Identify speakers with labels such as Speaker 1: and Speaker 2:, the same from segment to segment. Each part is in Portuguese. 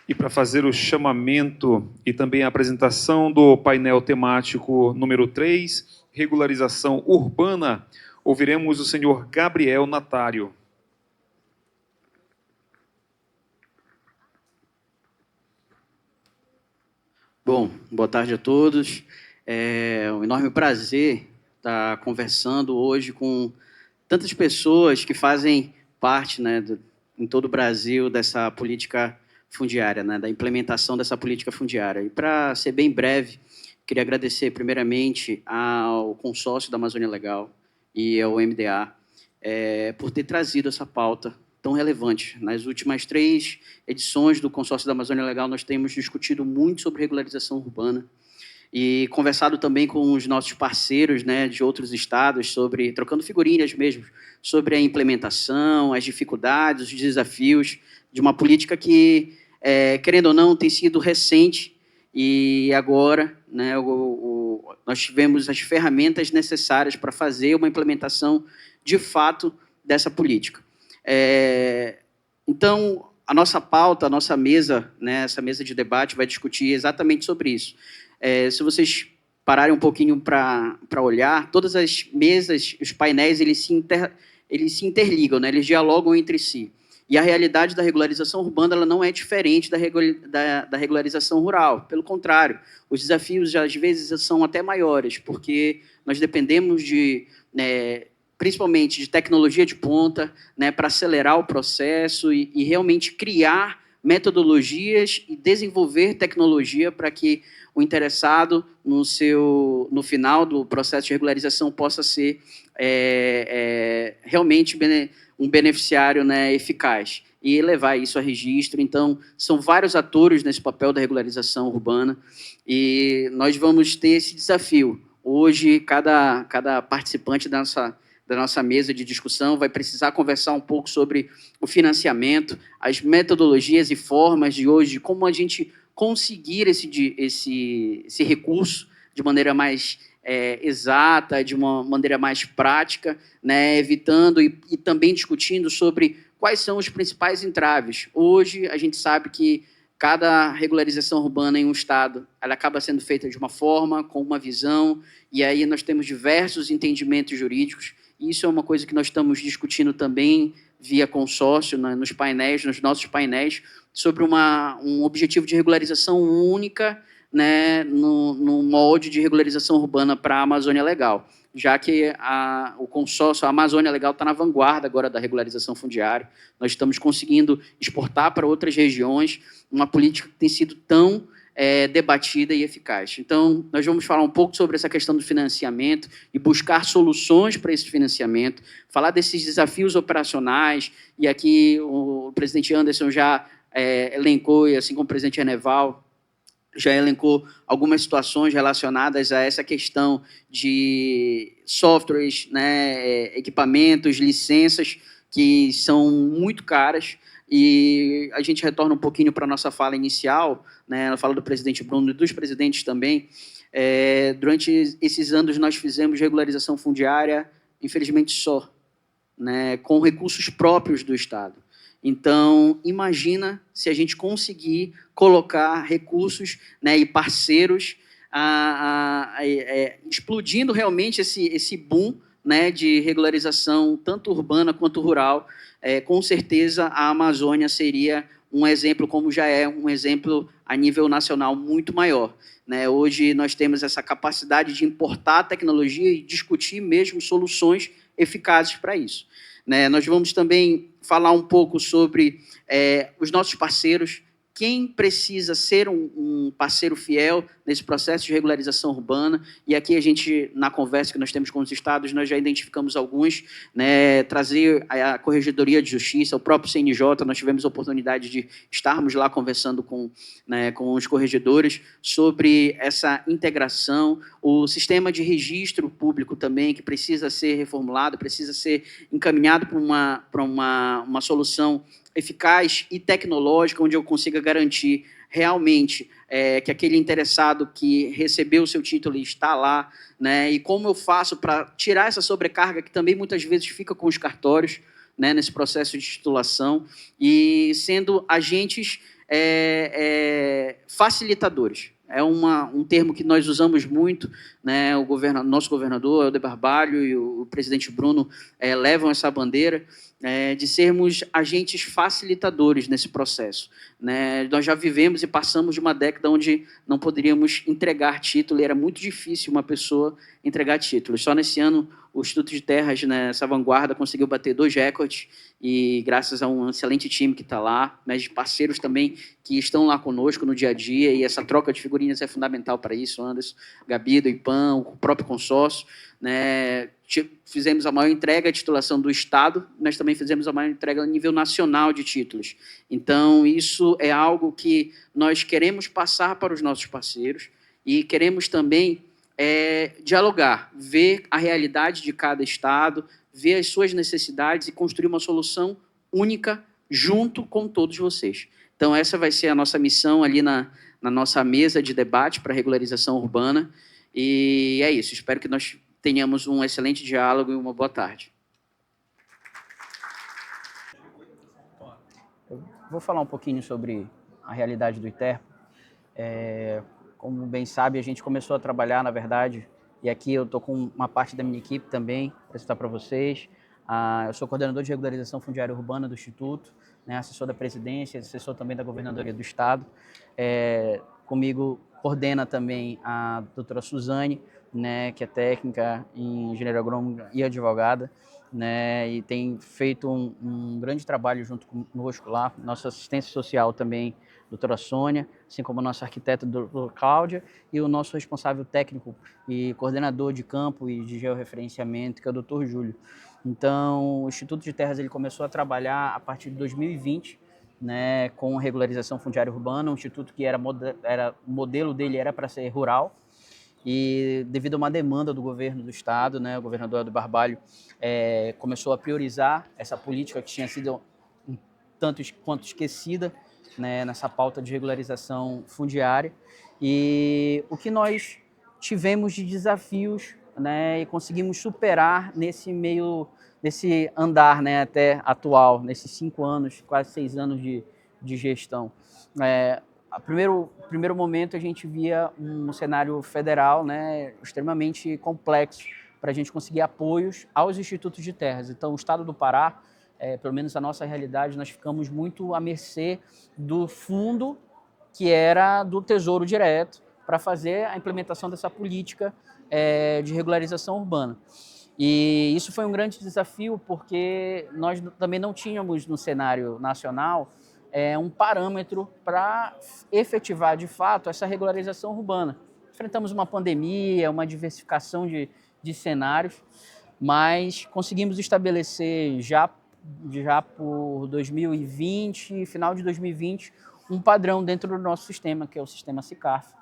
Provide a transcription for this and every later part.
Speaker 1: E para fazer o chamamento e também a apresentação do painel temático número 3, regularização urbana, ouviremos o senhor Gabriel Natário.
Speaker 2: Bom, boa tarde a todos. É um enorme prazer estar conversando hoje com tantas pessoas que fazem parte, né, em todo o Brasil, dessa política fundiária, né, da implementação dessa política fundiária. E, para ser bem breve, queria agradecer primeiramente ao consórcio da Amazônia Legal e ao MDA por ter trazido essa pauta tão relevante. Nas últimas 3 edições do consórcio da Amazônia Legal, nós temos discutido muito sobre regularização urbana e conversado também com os nossos parceiros, né, de outros estados, sobre, trocando figurinhas mesmo, sobre a implementação, as dificuldades, os desafios de uma política que, querendo ou não, tem sido recente e agora, né, nós tivemos as ferramentas necessárias para fazer uma implementação de fato dessa política. Então, a nossa pauta, a nossa mesa, né, essa mesa de debate vai discutir exatamente sobre isso. Se vocês pararem um pouquinho para olhar, todas as mesas, os painéis, eles se interligam, né, eles dialogam entre si. E a realidade da regularização urbana ela não é diferente da regularização rural. Pelo contrário, os desafios, às vezes, são até maiores, porque nós dependemos de... principalmente de tecnologia de ponta, né, para acelerar o processo e realmente criar metodologias e desenvolver tecnologia para que o interessado, no final do processo de regularização, possa ser realmente um beneficiário, né, eficaz e levar isso a registro. Então, são vários atores nesse papel da regularização urbana e nós vamos ter esse desafio. Hoje, cada participante da nossa mesa de discussão vai precisar conversar um pouco sobre o financiamento, as metodologias e formas de hoje, como a gente conseguir esse recurso de maneira mais exata, de uma maneira mais prática, né, evitando e também discutindo sobre quais são os principais entraves. Hoje, a gente sabe que cada regularização urbana em um estado, ela acaba sendo feita de uma forma, com uma visão, e aí nós temos diversos entendimentos jurídicos. Isso é uma coisa que nós estamos discutindo também via consórcio, né, nos painéis, nos nossos painéis, sobre um objetivo de regularização única, né, no molde de regularização urbana para a Amazônia Legal, já que o consórcio, a Amazônia Legal, está na vanguarda agora da regularização fundiária. Nós estamos conseguindo exportar para outras regiões uma política que tem sido tão debatida e eficaz. Então, nós vamos falar um pouco sobre essa questão do financiamento e buscar soluções para esse financiamento, falar desses desafios operacionais, e aqui o presidente Anderson já elencou, e assim como o presidente Eneval, já elencou algumas situações relacionadas a essa questão de softwares, né, equipamentos, licenças, que são muito caras, e a gente retorna um pouquinho para a nossa fala inicial, né, a fala do presidente Bruno e dos presidentes também. Durante esses anos nós fizemos regularização fundiária, infelizmente só, né, com recursos próprios do Estado. Então, imagina se a gente conseguir colocar recursos, né, e parceiros explodindo realmente esse boom, né, de regularização, tanto urbana quanto rural. Com certeza, a Amazônia seria um exemplo, como já é um exemplo a nível nacional muito maior. Né? Hoje, nós temos essa capacidade de importar tecnologia e discutir mesmo soluções eficazes para isso. Né? Nós vamos também falar um pouco sobre os nossos parceiros, quem precisa ser um parceiro fiel nesse processo de regularização urbana, e aqui a gente, na conversa que nós temos com os estados, nós já identificamos alguns, né, trazer a Corregedoria de Justiça, o próprio CNJ, nós tivemos a oportunidade de estarmos lá conversando com os corregedores sobre essa integração, o sistema de registro público também, que precisa ser reformulado, precisa ser encaminhado para uma solução eficaz e tecnológica, onde eu consiga garantir realmente que aquele interessado que recebeu o seu título está lá, né? E como eu faço para tirar essa sobrecarga que também muitas vezes fica com os cartórios, né, nesse processo de titulação, e sendo agentes facilitadores. É um termo que nós usamos muito, né? Nosso governador, Helder Barbalho, e o presidente Bruno levam essa bandeira de sermos agentes facilitadores nesse processo, né? Nós já vivemos e passamos de uma década onde não poderíamos entregar título, e era muito difícil uma pessoa entregar títulos. Só nesse ano, o Instituto de Terras, nessa vanguarda, conseguiu bater 2 recordes, e graças a um excelente time que está lá, mas de parceiros também que estão lá conosco no dia a dia, e essa troca de figurinhas é fundamental para isso, Anderson, Gabi, do IPAM, o próprio consórcio, né? Fizemos a maior entrega de titulação do Estado, mas também fizemos a maior entrega a nível nacional de títulos. Então, isso é algo que nós queremos passar para os nossos parceiros e queremos também dialogar, ver a realidade de cada estado, ver as suas necessidades e construir uma solução única junto com todos vocês. Então, essa vai ser a nossa missão ali na nossa mesa de debate para a regularização urbana. E é isso. Espero que nós tenhamos um excelente diálogo e uma boa tarde.
Speaker 3: Eu vou falar um pouquinho sobre a realidade do ITERPO. Como bem sabe, a gente começou a trabalhar, na verdade, e aqui eu estou com uma parte da minha equipe também, para apresentar para vocês. Eu sou coordenador de regularização fundiária urbana do Instituto, né, assessor da presidência, assessor também da governadoria do Estado. Comigo coordena também a doutora Suzane, né, que é técnica em engenharia agrônoma e advogada, né, e tem feito um grande trabalho junto conosco lá. Nossa assistência social também, doutora Sônia, assim como a nossa arquiteta, doutora Cláudia, e o nosso responsável técnico e coordenador de campo e de georreferenciamento, que é o doutor Júlio. Então, o Instituto de Terras ele começou a trabalhar a partir de 2020, né, com regularização fundiária urbana, um instituto que o modelo dele era para ser rural, e devido a uma demanda do governo do estado, né, o governador Helder Barbalho começou a priorizar essa política que tinha sido um tanto quanto esquecida, né, nessa pauta de regularização fundiária. E o que nós tivemos de desafios, né, e conseguimos superar nesse andar, né, até atual, nesses 5 anos, quase 6 anos de gestão. Primeiro momento a gente via um cenário federal, né, extremamente complexo para a gente conseguir apoios aos institutos de terras. Então, o estado do Pará, pelo menos a nossa realidade, nós ficamos muito à mercê do fundo que era do Tesouro Direto para fazer a implementação dessa política de regularização urbana. E isso foi um grande desafio porque nós também não tínhamos no cenário nacional um parâmetro para efetivar de fato essa regularização urbana. Enfrentamos uma pandemia, uma diversificação de cenários, mas conseguimos estabelecer já por 2020, final de 2020, um padrão dentro do nosso sistema, que é o sistema SICARF,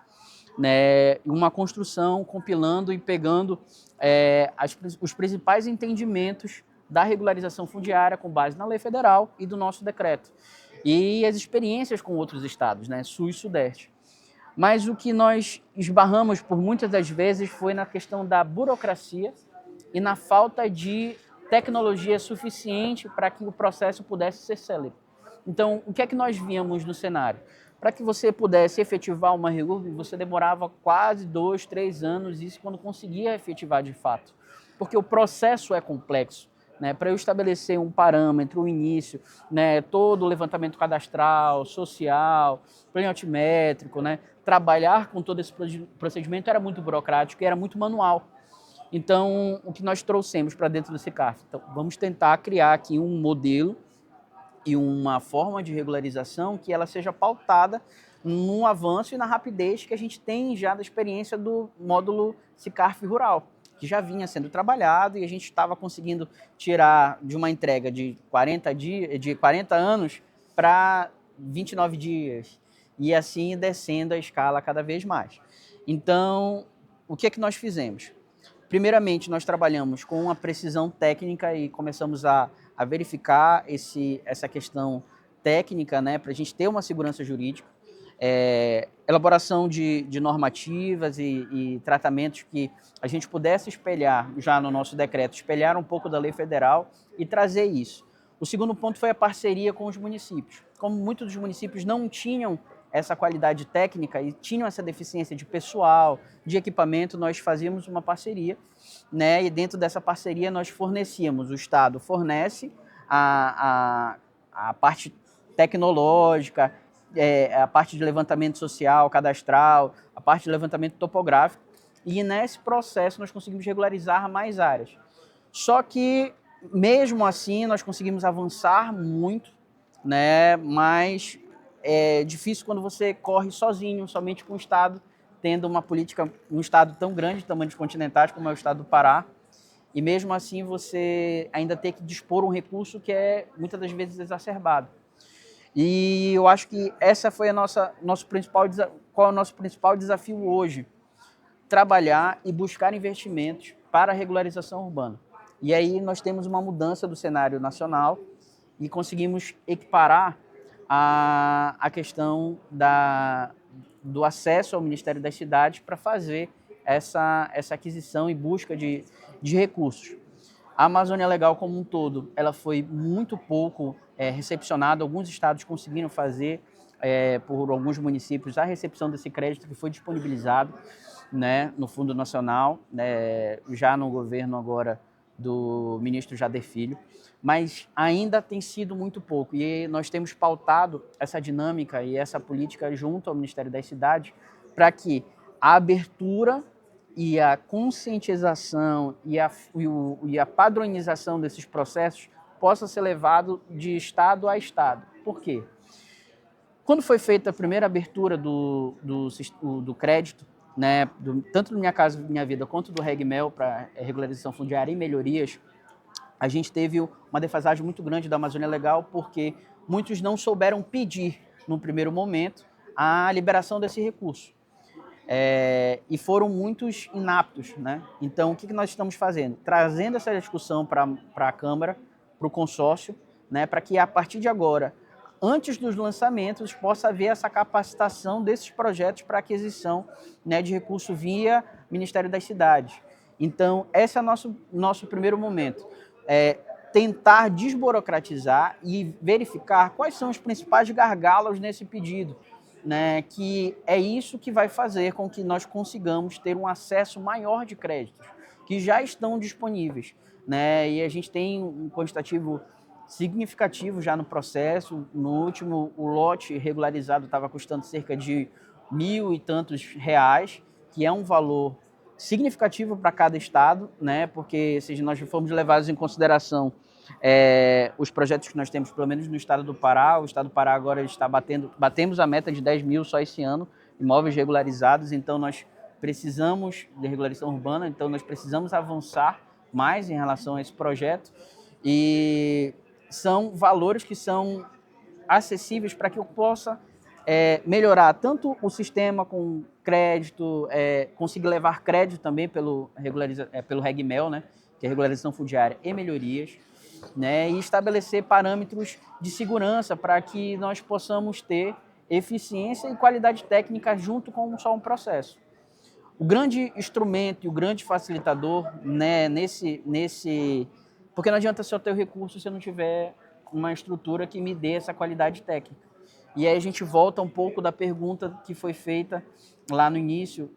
Speaker 3: né? Uma construção compilando e pegando os principais entendimentos da regularização fundiária com base na lei federal e do nosso decreto, e as experiências com outros estados, né, Sul e Sudeste. Mas o que nós esbarramos por muitas das vezes foi na questão da burocracia e na falta de tecnologia suficiente para que o processo pudesse ser célere. Então, o que é que nós víamos no cenário? Para que você pudesse efetivar uma REURB, você demorava quase 2, 3 anos, isso quando conseguia efetivar de fato, porque o processo é complexo. Né, para eu estabelecer um parâmetro, um início, né, todo o levantamento cadastral, social, plano altimétrico, né, trabalhar com todo esse procedimento era muito burocrático e era muito manual. Então, o que nós trouxemos para dentro do SICARF? Então, vamos tentar criar aqui um modelo e uma forma de regularização que ela seja pautada no avanço e na rapidez que a gente tem já da experiência do módulo SICARF rural, que já vinha sendo trabalhado e a gente estava conseguindo tirar de uma entrega de 40 anos para 29 dias, e assim descendo a escala cada vez mais. Então, o que é que nós fizemos? Primeiramente, nós trabalhamos com uma precisão técnica e começamos a verificar essa questão técnica, né, para a gente ter uma segurança jurídica. Elaboração de normativas e tratamentos que a gente pudesse espelhar já no nosso decreto, espelhar um pouco da lei federal e trazer isso. O segundo ponto foi a parceria com os municípios. Como muitos dos municípios não tinham essa qualidade técnica e tinham essa deficiência de pessoal, de equipamento, nós fazíamos uma parceria, né? E dentro dessa parceria nós fornecíamos, o Estado fornece a parte tecnológica, a parte de levantamento social, cadastral, a parte de levantamento topográfico, e nesse processo nós conseguimos regularizar mais áreas. Só que, mesmo assim, nós conseguimos avançar muito, né? Mas é difícil quando você corre sozinho, somente com o Estado, tendo uma política, um Estado tão grande, tamanhos continentais como é o Estado do Pará, e mesmo assim você ainda tem que dispor um recurso que é muitas das vezes exacerbado. E eu acho que essa foi a qual é o nosso principal desafio hoje, trabalhar e buscar investimentos para a regularização urbana. E aí nós temos uma mudança do cenário nacional e conseguimos equiparar a questão do acesso ao Ministério das Cidades para fazer essa aquisição e busca de recursos. A Amazônia Legal como um todo, ela foi muito pouco recepcionada, alguns estados conseguiram fazer por alguns municípios a recepção desse crédito que foi disponibilizado, né, no Fundo Nacional, né, já no governo agora do ministro Jader Filho, mas ainda tem sido muito pouco. E nós temos pautado essa dinâmica e essa política junto ao Ministério das Cidades para que a abertura e a conscientização e a padronização desses processos possa ser levado de estado a estado. Por quê? Quando foi feita a primeira abertura do crédito, né, tanto do Minha Casa Minha Vida quanto do RegMel para regularização fundiária e melhorias, a gente teve uma defasagem muito grande da Amazônia Legal porque muitos não souberam pedir, no primeiro momento, a liberação desse recurso. E foram muitos inaptos, né? Então, o que nós estamos fazendo? Trazendo essa discussão para a Câmara, para o consórcio, né, para que a partir de agora, antes dos lançamentos, possa haver essa capacitação desses projetos para aquisição, né, de recurso via Ministério das Cidades. Então, esse é o nosso primeiro momento. Tentar desburocratizar e verificar quais são os principais gargalos nesse pedido, né, que é isso que vai fazer com que nós consigamos ter um acesso maior de créditos, que já estão disponíveis, né, e a gente tem um quantitativo significativo já no processo. No último, o lote regularizado estava custando cerca de R$1.000 e tantos, que é um valor significativo para cada estado, né, porque se nós formos levados em consideração os projetos que nós temos, pelo menos no estado do Pará, o estado do Pará agora está batemos a meta de 10.000 só esse ano, imóveis regularizados, então nós precisamos de regularização urbana, então nós precisamos avançar mais em relação a esse projeto, e são valores que são acessíveis para que eu possa melhorar tanto o sistema com crédito, conseguir levar crédito também pelo RegMel, né, que é regularização fundiária e melhorias, né, e estabelecer parâmetros de segurança para que nós possamos ter eficiência e qualidade técnica junto com só um processo. O grande instrumento e o grande facilitador, né, porque não adianta só ter o recurso se eu não tiver uma estrutura que me dê essa qualidade técnica. E aí a gente volta um pouco da pergunta que foi feita lá no início,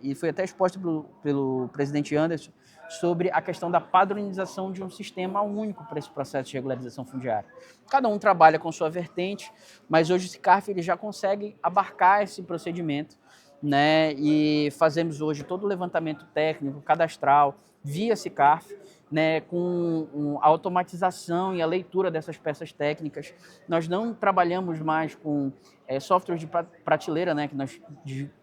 Speaker 3: e foi até exposta pelo presidente Anderson, sobre a questão da padronização de um sistema único para esse processo de regularização fundiária. Cada um trabalha com sua vertente, mas hoje o SICARF ele já consegue abarcar esse procedimento, né? E fazemos hoje todo o levantamento técnico, cadastral, via SICARF, né, com a automatização e a leitura dessas peças técnicas. Nós não trabalhamos mais com softwares de prateleira, né, que nós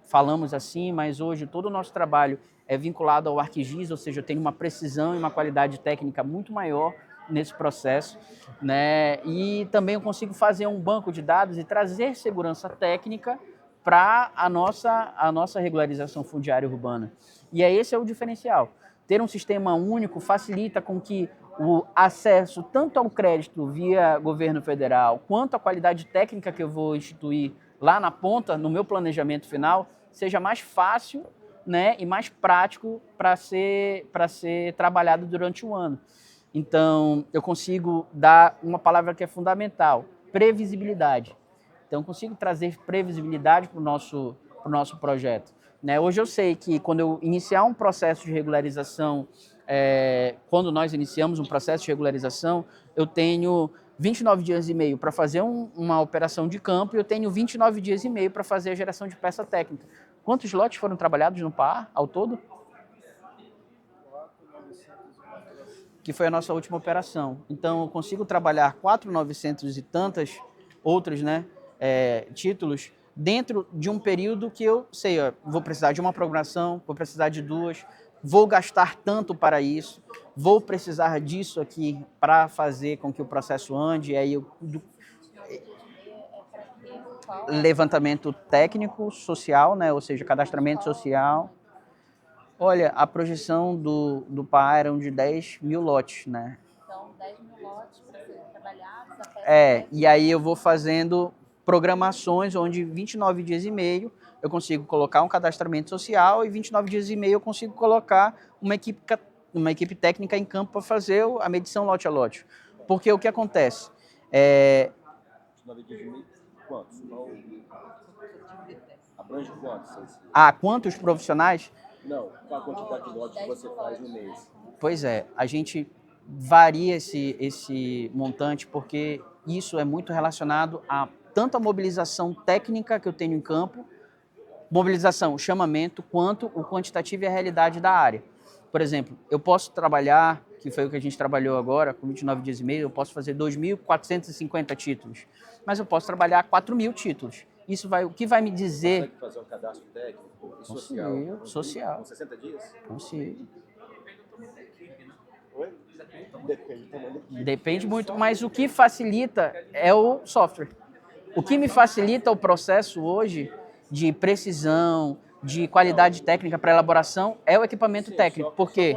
Speaker 3: falamos assim, mas hoje todo o nosso trabalho é vinculado ao ArcGIS, ou seja, tem uma precisão e uma qualidade técnica muito maior nesse processo, né? E também eu consigo fazer um banco de dados e trazer segurança técnica para a nossa regularização fundiária urbana. E esse é o diferencial. Ter um sistema único facilita com que o acesso tanto ao crédito via governo federal, quanto à qualidade técnica que eu vou instituir lá na ponta, no meu planejamento final, seja mais fácil, né, e mais prático para ser trabalhado durante o ano. Então, eu consigo dar uma palavra que é fundamental, previsibilidade. Então, eu consigo trazer previsibilidade para o nosso projeto. Né? Hoje eu sei que quando eu iniciar um processo de regularização, quando nós iniciamos um processo de regularização, eu tenho 29 dias e meio para fazer uma operação de campo e eu tenho 29 dias e meio para fazer a geração de peça técnica. Quantos lotes foram trabalhados no PAR ao todo? Que foi a nossa última operação. Então, eu consigo trabalhar 4.900 e tantas outros, né, títulos dentro de um período que eu sei, ó, vou precisar de uma programação, vou precisar de duas, vou gastar tanto para isso, vou precisar disso aqui para fazer com que o processo ande, aí levantamento técnico, social, né, ou seja, cadastramento social. Olha, a projeção do PA eram de 10 mil lotes, né?
Speaker 4: Então, 10 mil lotes para serem trabalhados.
Speaker 3: E aí eu vou fazendo programações onde 29 dias e meio eu consigo colocar um cadastramento social e 29 dias e meio eu consigo colocar uma equipe técnica em campo para fazer a medição lote a lote. Porque o que acontece?
Speaker 5: 29 dias e meio, quantos? Abrange quantos?
Speaker 3: Quantos profissionais?
Speaker 5: Não, qual a quantidade de lotes que você faz no mês?
Speaker 3: Pois é, a gente varia esse montante porque isso é muito relacionado a tanto a mobilização técnica que eu tenho em campo, mobilização, chamamento, quanto o quantitativo e a realidade da área. Por exemplo, eu posso trabalhar, que foi o que a gente trabalhou agora, com 29 dias e meio, eu posso fazer 2.450 títulos, mas eu posso trabalhar 4.000 títulos. O que vai me dizer...
Speaker 5: Consegue fazer um cadastro técnico e
Speaker 3: social? Social.
Speaker 5: Com 60 dias?
Speaker 3: Consigo.
Speaker 5: Oi? Depende também.
Speaker 3: Depende muito, mas o que facilita é o software. O que me facilita o processo hoje de precisão, de qualidade técnica para elaboração é o equipamento técnico. Por quê?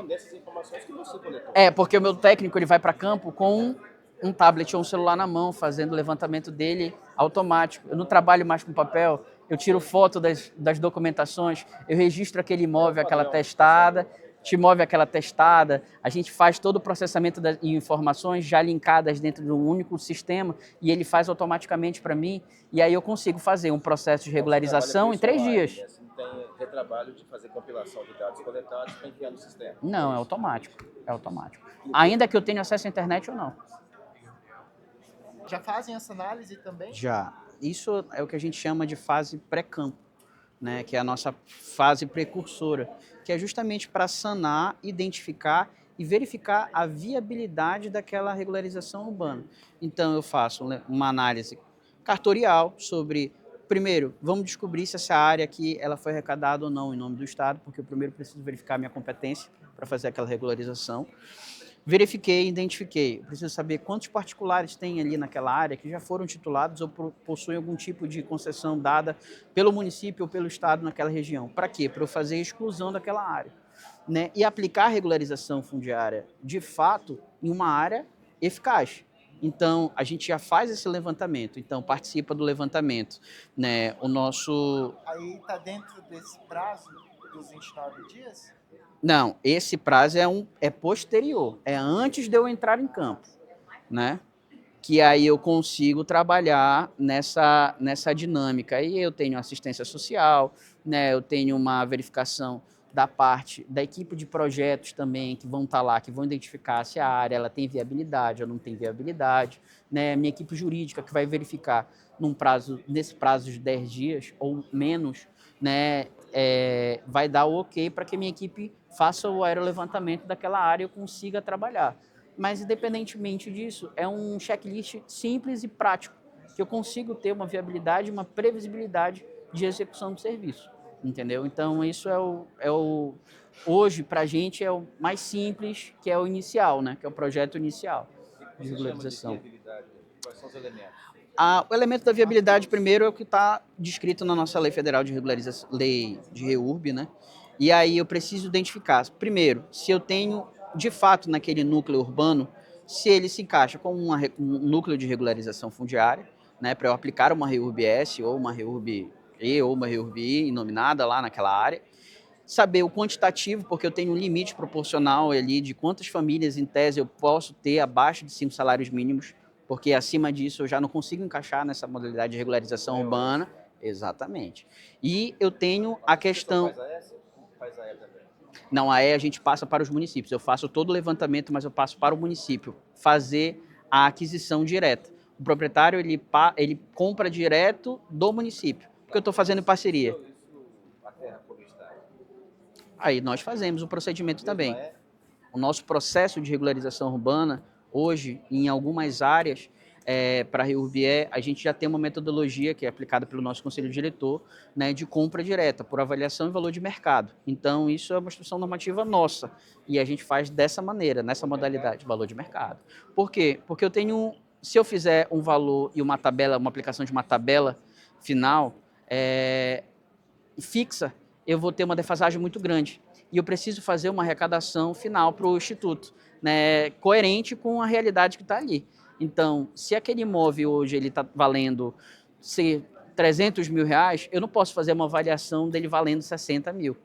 Speaker 3: Porque o meu técnico ele vai para campo com um tablet ou um celular na mão, fazendo o levantamento dele automático. Eu não trabalho mais com papel, eu tiro foto das documentações, eu registro aquele imóvel, aquela testada, te move aquela testada, a gente faz todo o processamento das informações já linkadas dentro de um único sistema e ele faz automaticamente para mim e aí eu consigo fazer um processo de regularização em 3 dias.
Speaker 5: Né? Você não tem retrabalho de fazer compilação de dados coletados para enviar no sistema?
Speaker 3: Não, é automático, é automático. Ainda que eu tenha acesso à internet ou não.
Speaker 6: Já fazem essa análise também?
Speaker 3: Já. Isso é o que a gente chama de fase pré-campo, né? Que é a nossa fase precursora, que é justamente para sanar, identificar e verificar a viabilidade daquela regularização urbana. Então, eu faço uma análise cartorial sobre, primeiro, vamos descobrir se essa área aqui ela foi arrecadada ou não em nome do Estado, porque eu primeiro preciso verificar a minha competência para fazer aquela regularização. Verifiquei, identifiquei. Eu preciso saber quantos particulares tem ali naquela área que já foram titulados ou possuem algum tipo de concessão dada pelo município ou pelo Estado naquela região. Para quê? Para eu fazer a exclusão daquela área. Né? E aplicar a regularização fundiária, de fato, em uma área eficaz. Então, a gente já faz esse levantamento. Então, participa do levantamento. Né? O nosso...
Speaker 6: Aí está dentro desse prazo dos 29 dias?
Speaker 3: Não, esse prazo é posterior, é antes de eu entrar em campo, né? Que aí eu consigo trabalhar nessa dinâmica. Aí eu tenho assistência social, né? Eu tenho uma verificação da parte da equipe de projetos também, que vão estar lá, que vão identificar se a área ela tem viabilidade ou não tem viabilidade, né? Minha equipe jurídica que vai verificar nesse prazo de 10 dias ou menos, né? Vai dar o ok para que minha equipe faça o aerolevantamento daquela área e eu consiga trabalhar. Mas, independentemente disso, é um checklist simples e prático, que eu consigo ter uma viabilidade, uma previsibilidade de execução do serviço, entendeu? Então, isso hoje, para a gente, é o mais simples, que é o inicial, né? Que é o projeto inicial de regularização.
Speaker 5: Quais são os elementos?
Speaker 3: O elemento da viabilidade, primeiro, é o que está descrito na nossa Lei Federal de Regularização, Lei de REURB, né? E aí eu preciso identificar, primeiro, se eu tenho, de fato, naquele núcleo urbano, se ele se encaixa com um núcleo de regularização fundiária, né? Para eu aplicar uma REURB-S ou uma REURB-E ou uma REURB-I inominada lá naquela área. saber o quantitativo, porque eu tenho um limite proporcional ali de quantas famílias, em tese, eu posso ter abaixo de 5 salários mínimos, porque acima disso eu já não consigo encaixar nessa modalidade de regularização urbana. Exatamente. E eu tenho a questão...
Speaker 5: Faz a S? Faz a E também.
Speaker 3: Não, a gente passa para os municípios. Eu faço todo o levantamento, mas eu passo para o município fazer a aquisição direta. O proprietário, ele compra direto do município, porque eu estou fazendo em parceria.
Speaker 5: A terra publicitária.
Speaker 3: Aí nós fazemos o procedimento também. O nosso processo de regularização urbana, hoje, em algumas áreas, para a REURB, a gente já tem uma metodologia que é aplicada pelo nosso conselho diretor, né, de compra direta, por avaliação e valor de mercado. Então, isso é uma instrução normativa nossa, e a gente faz dessa maneira, nessa modalidade, valor de mercado. Por quê? Porque eu tenho, se eu fizer um valor e uma tabela, uma aplicação de uma tabela final fixa, eu vou ter uma defasagem muito grande. E eu preciso fazer uma arrecadação final para o Instituto, né, coerente com a realidade que está ali. Então, se aquele imóvel hoje está valendo 300 mil reais, eu não posso fazer uma avaliação dele valendo 60 mil.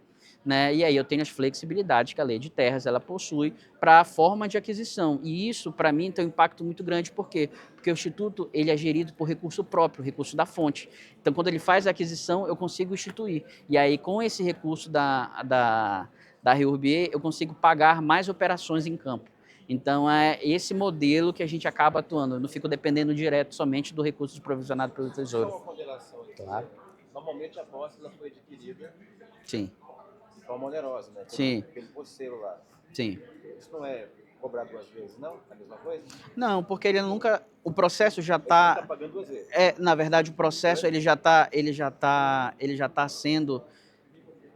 Speaker 3: Né? E aí eu tenho as flexibilidades que a lei de terras ela possui para a forma de aquisição. E isso, para mim, tem um impacto muito grande. Por quê? Porque o Instituto ele é gerido por recurso próprio, recurso da fonte. Então, quando ele faz a aquisição, eu consigo instituir. E aí, com esse recurso da REURB, eu consigo pagar mais operações em campo. Então, é esse modelo que a gente acaba atuando. Eu não fico dependendo direto somente do recurso provisionado pelo Tesouro.
Speaker 5: Uma ponderação aqui.
Speaker 3: Claro.
Speaker 5: Normalmente a posse ela foi adquirida
Speaker 3: Sim.
Speaker 5: de forma onerosa, né?
Speaker 3: Sim.
Speaker 5: Pelo poceiro lá.
Speaker 3: Sim.
Speaker 5: Isso não é cobrar duas vezes, não? A mesma coisa?
Speaker 3: Não, porque ele nunca... O processo já
Speaker 5: Ele está
Speaker 3: está...
Speaker 5: pagando duas vezes.
Speaker 3: Na verdade, o processo ele já tá sendo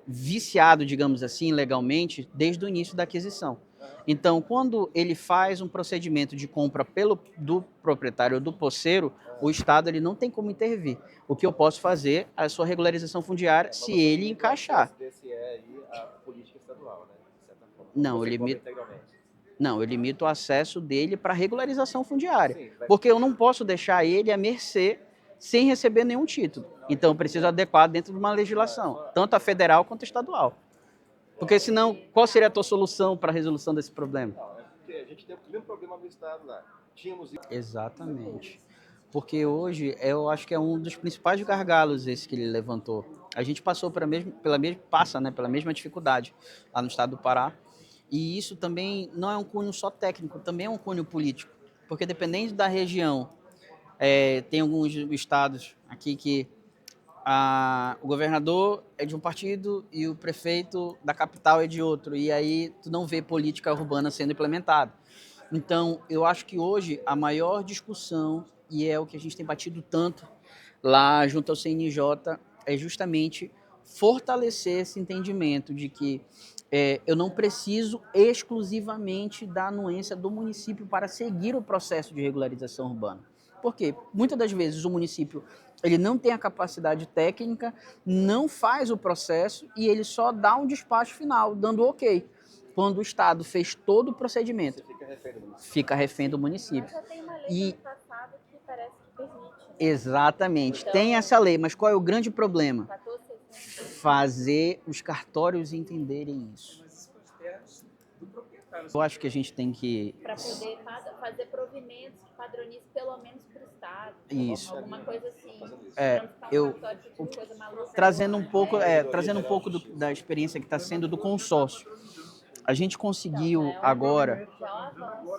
Speaker 3: viciado, digamos assim, legalmente, desde o início da aquisição. Então, quando ele faz um procedimento de compra do proprietário ou do poceiro, o Estado ele não tem como intervir. O que eu posso fazer é a sua regularização fundiária se ele encaixar.
Speaker 5: Esse é aí a política estadual, né? De certa forma.
Speaker 3: Não,
Speaker 5: Você
Speaker 3: eu
Speaker 5: cobra
Speaker 3: limito.
Speaker 5: integralmente.
Speaker 3: Não, eu limito o acesso dele para regularização fundiária.
Speaker 5: Sim, vai-
Speaker 3: Porque eu não posso deixar ele à mercê sem receber nenhum título. Então, eu preciso adequar dentro de uma legislação, tanto a federal quanto a estadual. Porque senão, qual seria a tua solução para a resolução desse problema?
Speaker 5: Não, é porque a gente tem o mesmo problema no estado lá. Tínhamos
Speaker 3: Exatamente. Porque hoje eu acho que é um dos principais gargalos esse que ele levantou. A gente passou pela mesma dificuldade lá no estado do Pará. E isso também não é um cunho só técnico, também é um cunho político. Porque dependendo da região, tem alguns estados aqui que o governador é de um partido e o prefeito da capital é de outro. E aí tu não vê política urbana sendo implementada. Então, eu acho que hoje a maior discussão, e é o que a gente tem batido tanto lá junto ao CNJ, é justamente fortalecer esse entendimento de que eu não preciso exclusivamente da anuência do município para seguir o processo de regularização urbana. Por quê? Muitas das vezes o município ele não tem a capacidade técnica, não faz o processo e ele só dá um despacho final, dando ok. Quando o Estado fez todo o procedimento,
Speaker 5: fica refém do município.
Speaker 3: fica refém do município.
Speaker 4: Já tem uma lei
Speaker 3: E-
Speaker 4: do passado que parece que permite.
Speaker 3: Exatamente,
Speaker 4: Então-
Speaker 3: tem essa lei, mas qual é o grande problema?
Speaker 4: 14.600.
Speaker 3: Fazer os cartórios entenderem isso. Eu acho que a gente tem que...
Speaker 4: Para poder fazer provimentos que padronizem pelo menos para o Estado.
Speaker 3: Isso.
Speaker 4: Alguma coisa assim.
Speaker 3: É,
Speaker 4: Pra não ficar
Speaker 3: eu-
Speaker 4: cartório de coisa maluca.
Speaker 3: Trazendo um pouco da experiência que está sendo do consórcio. A gente conseguiu agora...
Speaker 4: Já é um avanço.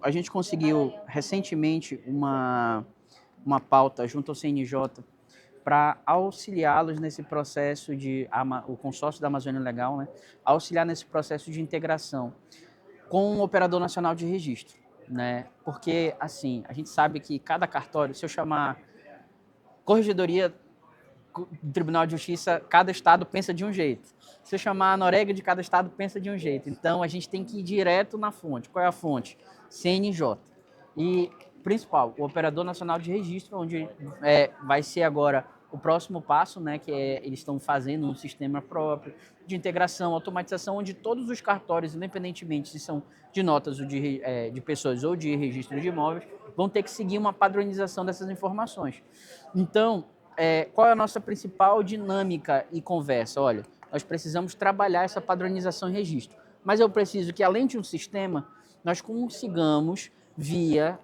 Speaker 3: A gente conseguiu recentemente uma pauta junto ao CNJ para auxiliá-los nesse processo o consórcio da Amazônia Legal, né, auxiliar nesse processo de integração com o Operador Nacional de Registro, né? Porque assim, a gente sabe que cada cartório, se eu chamar Corregedoria do Tribunal de Justiça, cada estado pensa de um jeito. Se eu chamar a Norega, de cada estado pensa de um jeito. Então, a gente tem que ir direto na fonte. Qual é a fonte? CNJ. E, principal, o Operador Nacional de Registro, onde vai ser agora o próximo passo, né, que eles estão fazendo um sistema próprio de integração, automatização, onde todos os cartórios, independentemente se são de notas ou de pessoas ou de registro de imóveis, vão ter que seguir uma padronização dessas informações. Então, qual é a nossa principal dinâmica e conversa? Olha, nós precisamos trabalhar essa padronização e registro. Mas eu preciso que, além de um sistema, nós consigamos, via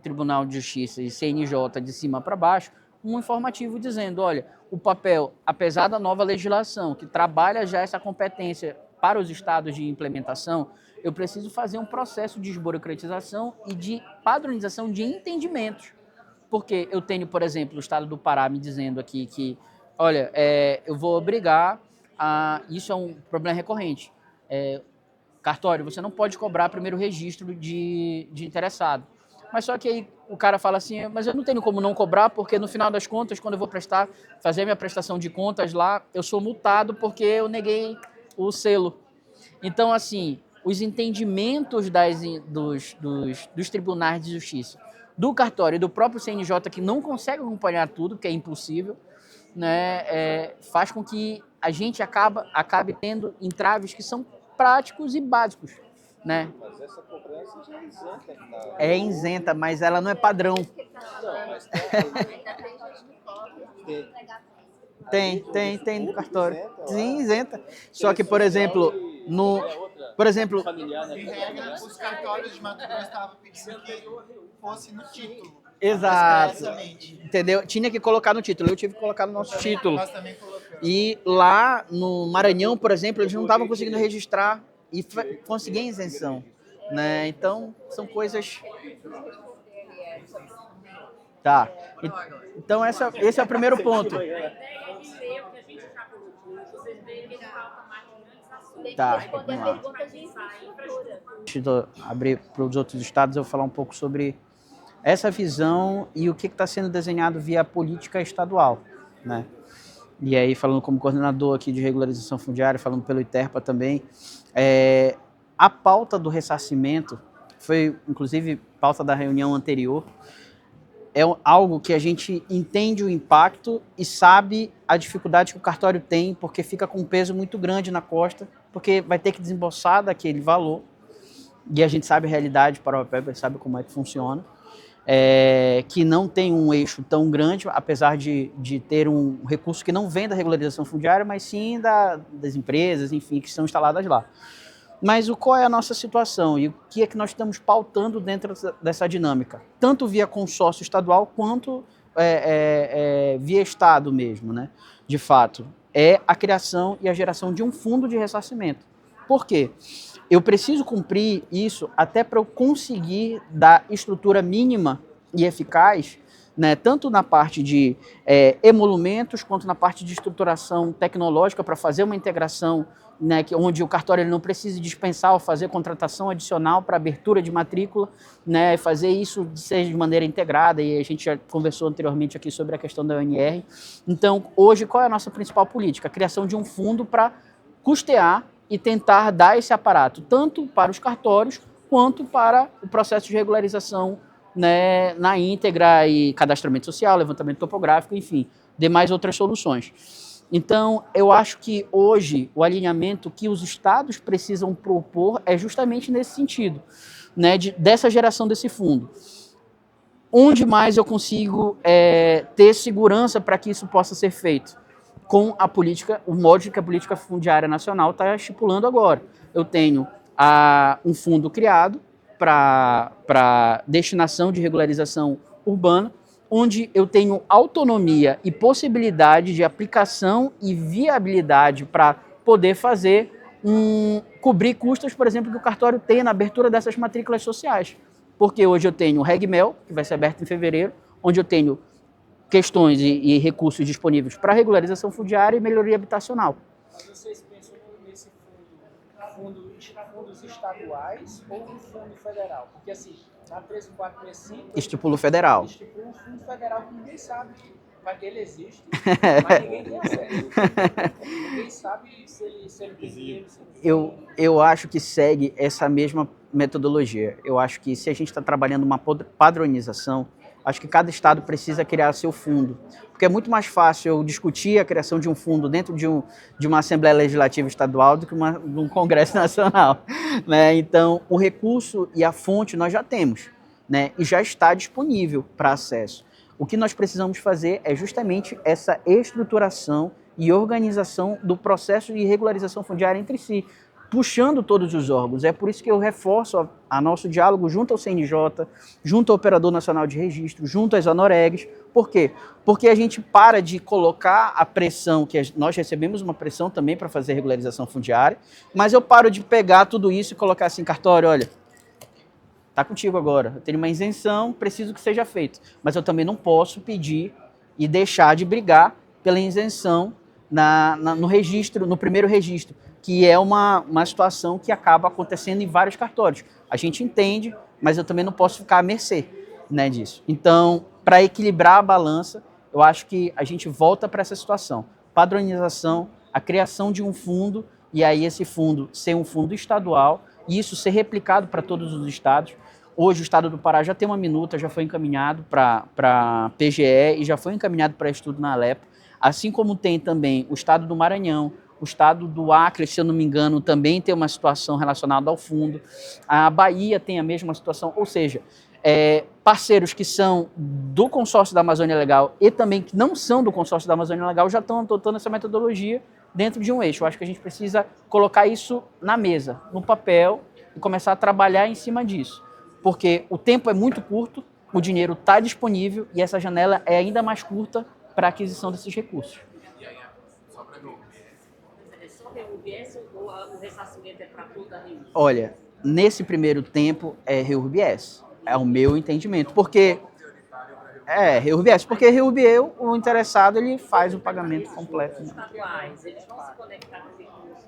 Speaker 3: Tribunal de Justiça e CNJ de cima para baixo, um informativo dizendo, olha, o papel, apesar da nova legislação, que trabalha já essa competência para os estados de implementação, eu preciso fazer um processo de desburocratização e de padronização de entendimentos. Porque eu tenho, por exemplo, o estado do Pará me dizendo aqui que, olha, eu vou obrigar a... Isso é um problema recorrente. Cartório, você não pode cobrar primeiro registro de interessado. Mas só que aí o cara fala assim, mas eu não tenho como não cobrar, porque no final das contas, quando eu vou fazer minha prestação de contas lá, eu sou multado porque eu neguei o selo. Então, assim, os entendimentos dos tribunais de justiça, do cartório e do próprio CNJ, que não consegue acompanhar tudo, que é impossível, né, faz com que a gente acabe tendo entraves que são práticos e básicos, né?
Speaker 5: Mas essa cobrança já é isenta aqui na...
Speaker 3: É isenta, mas ela não é padrão.
Speaker 5: Não, mas
Speaker 3: Tem no cartório. Sim, isenta. Só que, por exemplo,
Speaker 5: familiar, né?
Speaker 6: Em regra, os cartórios de matrícula estavam pedindo que fosse no título.
Speaker 3: exato,
Speaker 6: Expressamente.
Speaker 3: entendeu? Tinha que colocar no título, eu tive que colocar no nosso título.
Speaker 6: Nós também colocamos.
Speaker 3: E lá no Maranhão, por exemplo, eles não estavam conseguindo registrar e conseguir a isenção, né? Então, são coisas... Tá. Então, esse é o primeiro ponto. Tá.
Speaker 4: Responder
Speaker 3: Vamos lá.
Speaker 4: perguntas de infraestrutura.
Speaker 3: Antes de eu abrir para os outros estados, eu vou falar um pouco sobre essa visão e o que está sendo desenhado via política estadual, né? E aí, falando como coordenador aqui de regularização fundiária, falando pelo ITERPA também, a pauta do ressarcimento foi, inclusive, pauta da reunião anterior, algo que a gente entende o impacto e sabe a dificuldade que o cartório tem, porque fica com um peso muito grande na costa, porque vai ter que desembolsar daquele valor, e a gente sabe a realidade, para o PEB sabe como é que funciona, que não tem um eixo tão grande, apesar de ter um recurso que não vem da regularização fundiária, mas sim das empresas, enfim, que estão instaladas lá. Mas qual é a nossa situação e o que é que nós estamos pautando dentro dessa dinâmica? Tanto via consórcio estadual quanto via Estado mesmo, né? De fato, é a criação e a geração de um fundo de ressarcimento. Por quê? Eu preciso cumprir isso até para eu conseguir dar estrutura mínima e eficaz, né, tanto na parte de emolumentos, quanto na parte de estruturação tecnológica para fazer uma integração, né, onde o cartório ele não precise dispensar ou fazer contratação adicional para abertura de matrícula, né, fazer isso seja de maneira integrada, e a gente já conversou anteriormente aqui sobre a questão da UNR. Então, hoje, qual é a nossa principal política? A criação de um fundo para custear e tentar dar esse aparato, tanto para os cartórios, quanto para o processo de regularização, né, na íntegra e cadastramento social, levantamento topográfico, enfim, demais outras soluções. Então, eu acho que hoje o alinhamento que os estados precisam propor é justamente nesse sentido, né, dessa geração desse fundo. Onde mais eu consigo ter segurança para que isso possa ser feito? Com a política, o modo que a política fundiária nacional está estipulando agora. Eu tenho um fundo criado para destinação de regularização urbana, onde eu tenho autonomia e possibilidade de aplicação e viabilidade para poder cobrir custos, por exemplo, que o cartório tem na abertura dessas matrículas sociais. Porque hoje eu tenho o RegMel, que vai ser aberto em fevereiro, onde eu tenho questões e recursos disponíveis para regularização fundiária e melhoria habitacional.
Speaker 7: Mas vocês pensam nesse fundos estaduais ou um fundo federal? Porque assim, na 13465...
Speaker 3: Estipula o federal.
Speaker 7: Estipula um fundo federal que ninguém sabe que ele existe, mas ninguém tem acesso. Ninguém sabe se ele tem dinheiro.
Speaker 3: Eu acho que segue essa mesma metodologia. Eu acho que se a gente está trabalhando uma padronização, acho que cada estado precisa criar seu fundo. Porque é muito mais fácil eu discutir a criação de um fundo dentro de uma Assembleia Legislativa Estadual do que de um Congresso Nacional, né? Então, o recurso e a fonte nós já temos, né? E já está disponível para acesso. O que nós precisamos fazer é justamente essa estruturação e organização do processo de regularização fundiária entre si, puxando todos os órgãos. É por isso que eu reforço a nosso diálogo junto ao CNJ, junto ao Operador Nacional de Registro, junto às ONOREGs. Por quê? Porque a gente para de colocar a pressão, nós recebemos uma pressão também para fazer regularização fundiária, mas eu paro de pegar tudo isso e colocar assim, cartório, olha, tá contigo agora, eu tenho uma isenção, preciso que seja feito, mas eu também não posso pedir e deixar de brigar pela isenção no registro, no primeiro registro, que é uma situação que acaba acontecendo em vários cartórios. A gente entende, mas eu também não posso ficar à mercê, né, disso. Então, para equilibrar a balança, eu acho que a gente volta para essa situação. Padronização, a criação de um fundo, e aí esse fundo ser um fundo estadual, e isso ser replicado para todos os estados. Hoje o estado do Pará já tem uma minuta, já foi encaminhado para PGE e já foi encaminhado para estudo na Alepo, assim como tem também o estado do Maranhão, o estado do Acre, se eu não me engano, também tem uma situação relacionada ao fundo. A Bahia tem a mesma situação, ou seja, parceiros que são do consórcio da Amazônia Legal e também que não são do consórcio da Amazônia Legal já estão adotando essa metodologia dentro de um eixo. Eu acho que a gente precisa colocar isso na mesa, no papel, e começar a trabalhar em cima disso. Porque o tempo é muito curto, o dinheiro está disponível e essa janela é ainda mais curta para a aquisição desses recursos.
Speaker 8: REURBS ou o ressarcimento é para toda a região?
Speaker 3: Olha, nesse primeiro tempo é REURBS, é o meu entendimento, porque REURBS, porque REURBS, o interessado, ele faz o pagamento completo.
Speaker 8: Os estaduais, eles vão se conectar com o recurso.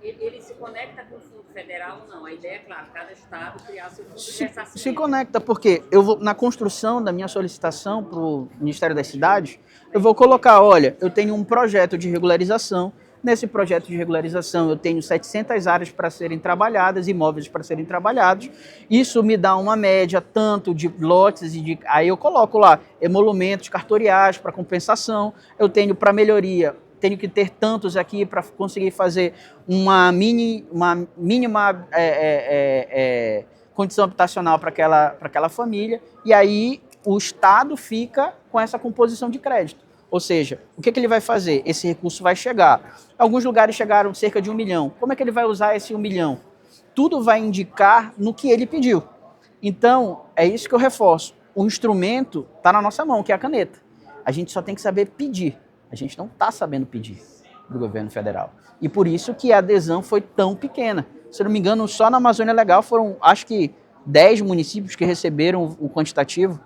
Speaker 8: Ele se conecta com o fundo federal ou não? A ideia é, claro, cada estado criar seu fundo de ressarcimento.
Speaker 3: Se conecta, porque eu vou, na construção da minha solicitação para o Ministério das Cidades, eu vou colocar, olha, eu tenho um projeto de regularização, nesse projeto de regularização eu tenho 700 áreas para serem trabalhadas, imóveis para serem trabalhados, isso me dá uma média tanto de lotes, aí eu coloco lá emolumentos cartoriais para compensação, eu tenho para melhoria, tenho que ter tantos aqui para conseguir fazer uma mínima condição habitacional para aquela família, e aí o Estado fica com essa composição de crédito. Ou seja, o que ele vai fazer? Esse recurso vai chegar. Alguns lugares chegaram cerca de 1 milhão. Como é que ele vai usar esse 1 milhão? Tudo vai indicar no que ele pediu. Então, é isso que eu reforço. O instrumento está na nossa mão, que é a caneta. A gente só tem que saber pedir. A gente não está sabendo pedir do governo federal. E por isso que a adesão foi tão pequena. Se eu não me engano, só na Amazônia Legal foram, acho que, 10 municípios que receberam o quantitativo.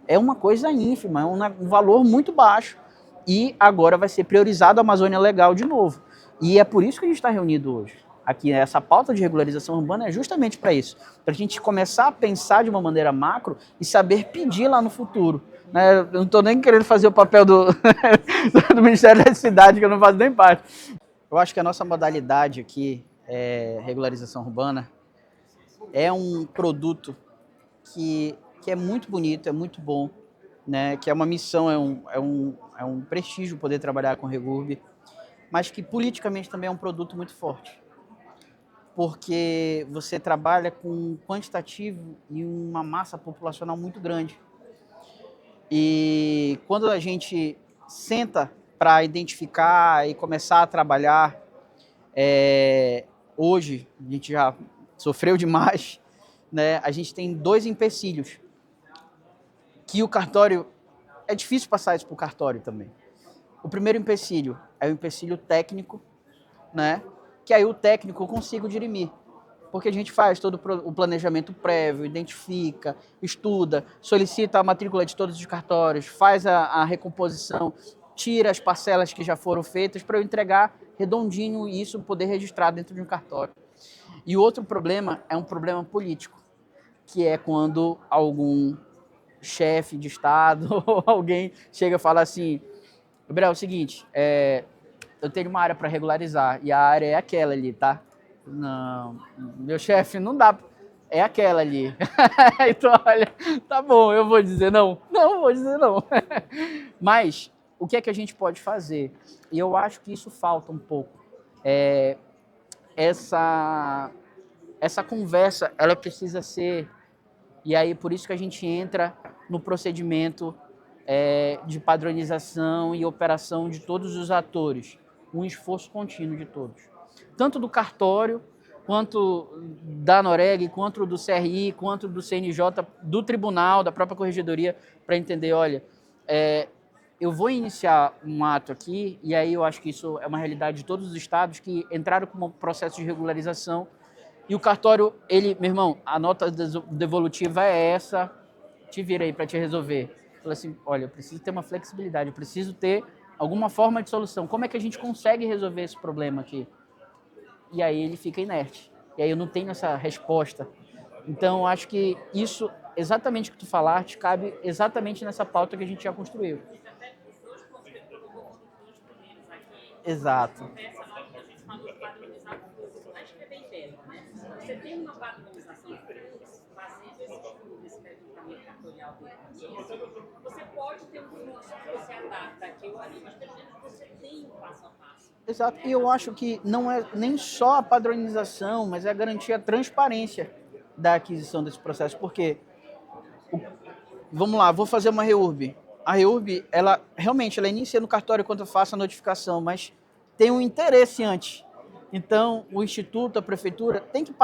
Speaker 3: É uma coisa ínfima, é um valor muito baixo. E agora vai ser priorizado a Amazônia Legal de novo. E é por isso que a gente está reunido hoje. Aqui, essa pauta de regularização urbana é justamente para isso. Para a gente começar a pensar de uma maneira macro e saber pedir lá no futuro. Né? Eu não estou nem querendo fazer o papel do Ministério da Cidade, que eu não faço nem parte. Eu acho que a nossa modalidade aqui, regularização urbana, é um produto que é muito bonito, é muito bom, né? Que é uma missão, é um prestígio poder trabalhar com REURB, mas que politicamente também é um produto muito forte. Porque você trabalha com um quantitativo e uma massa populacional muito grande. E quando a gente senta para identificar e começar a trabalhar, hoje a gente já sofreu demais, né? A gente tem 2 empecilhos, que o cartório, é difícil passar isso para o cartório também. O primeiro empecilho é o empecilho técnico, né? Que aí o técnico eu consigo dirimir, porque a gente faz todo o planejamento prévio, identifica, estuda, solicita a matrícula de todos os cartórios, faz a recomposição, tira as parcelas que já foram feitas para eu entregar redondinho e isso poder registrar dentro de um cartório. E o outro problema é um problema político, que é quando algum chefe de Estado ou alguém chega e fala assim, Gabriel, é o seguinte, eu tenho uma área para regularizar e a área é aquela ali, tá? Não, meu chefe, não dá, é aquela ali. Então, olha, tá bom, eu vou dizer não. Não, vou dizer não. Mas, o que é que a gente pode fazer? E eu acho que isso falta um pouco. Essa conversa, ela precisa ser... E aí, por isso que a gente entra no procedimento de padronização e operação de todos os atores, um esforço contínuo de todos, tanto do cartório, quanto da Noreg, quanto do CRI, quanto do CNJ, do tribunal, da própria corregedoria, para entender, olha, eu vou iniciar um ato aqui, e aí eu acho que isso é uma realidade de todos os estados que entraram com um processo de regularização, e o cartório, meu irmão, a nota devolutiva é essa, te vira aí para te resolver. Falei assim, olha, eu preciso ter uma flexibilidade, eu preciso ter alguma forma de solução. Como é que a gente consegue resolver esse problema aqui? E aí ele fica inerte. E aí eu não tenho essa resposta. Então, eu acho que isso, exatamente o que tu falaste, cabe exatamente nessa pauta que a gente já construiu. Exato.
Speaker 8: Você tem uma padronização fazendo esse estudo, esse recrutamento cartorial você pode ter um fluxo que você adapta aqui ou ali, mas pelo menos você tem um passo a passo.
Speaker 3: Exato, e eu acho que não é nem só a padronização, mas é a garantir a transparência da aquisição desse processo, porque, vamos lá, vou fazer uma REURB. A REURB, ela inicia no cartório quando eu faço a notificação, mas tem um interesse antes. Então, o Instituto, a Prefeitura, tem que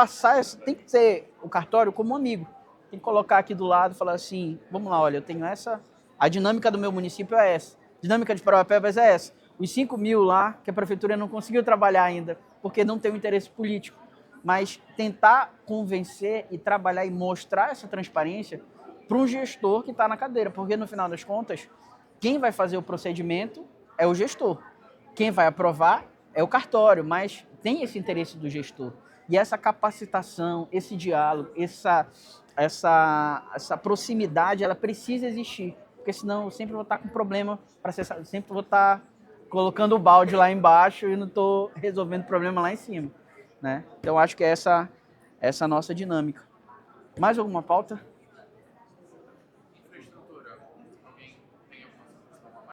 Speaker 3: tem que ter o cartório como amigo. Tem que colocar aqui do lado e falar assim, vamos lá, olha, eu tenho a dinâmica do meu município é essa, a dinâmica de Parauapebas é essa. Os 5 mil lá, que a Prefeitura não conseguiu trabalhar ainda, porque não tem um interesse político. Mas tentar convencer e trabalhar e mostrar essa transparência para um gestor que está na cadeira, porque no final das contas, quem vai fazer o procedimento é o gestor. Quem vai aprovar é o cartório, mas tem esse interesse do gestor. E essa capacitação, esse diálogo, essa proximidade, ela precisa existir, porque senão eu sempre vou estar com problema, sempre vou estar colocando o balde lá embaixo e não estou resolvendo o problema lá em cima, né? Então, acho que é essa a nossa dinâmica. Mais alguma pauta?